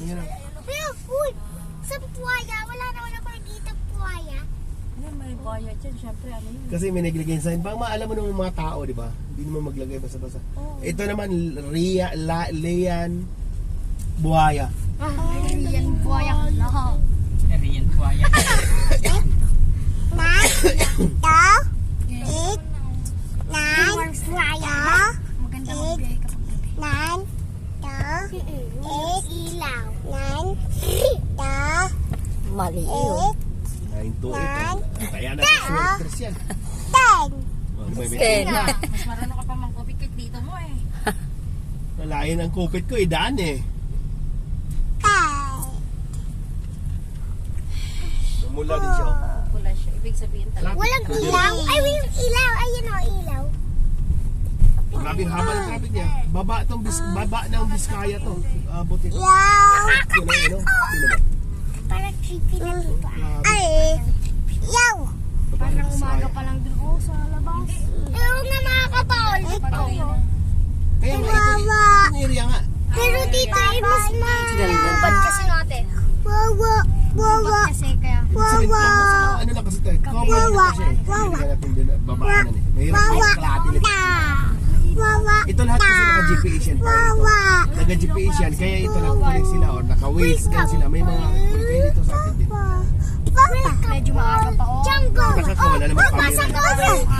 Yan o. Pero, uy, sa buhaya, wala naman ako nakikita buhaya. Ano, may buhaya dyan. Siyempre, ano yun? Kasi may naglagay sign. Bang maalam mo naman mga tao, di ba? Hindi naman maglagay basta-basta. Ito naman, Lean Buhaya. Yan buhaya ko lang. Riyan buhaya. Maganda magbiyay kapag gabi. Ilaw. Mali yun. 9 to 8. Kaya na sa sweaters yan. Oh, di ba, Ten. Mas marunong ka pa mangkopit kahit dito mo eh. Nalayan ang kupit ko, daan eh. Mula din siya. Pula siya. Ibig sabihin talaga. Walang ilaw? Ay, yung ilaw. Ayun o, ilaw. Grabing haba ng traffic niya. Baba ng Biskaya to. Buti to. Yun o, yun o. Parang creepy na dito. Parang umaga pa lang dun. Oh, sa labas. Pero nga makakapaulit ko. Kaya nga, itong area nga. Pero dito ay mas Ganda. kasi natin. Wawa. Kasi kaya. Ano lang kasi tayo. Cover na kasi. Hindi ka natin din babaanan eh. Mahirap po yung kalahati nito. Ito lahat kasi naka-GPS yan. Naka-GPS yan. Kaya ito nag-connect sila or naka-waze din sila. May mga connect kayo dito sa atin din. Medyo maaga pa oh. Django. Baka wala naman camera.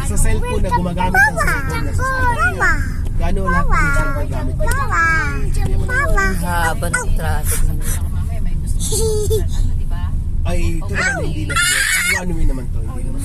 Sa cellphone na gumagamit ng cellphone na sa cellphone. Gano'n lahat ng cellphone gamit ko. Haba ng traffic naman. Baka mamaya may gusto mo. Ano, di ba? Ay, ito naman hindi na. Ang ano naman to. Hindi naman.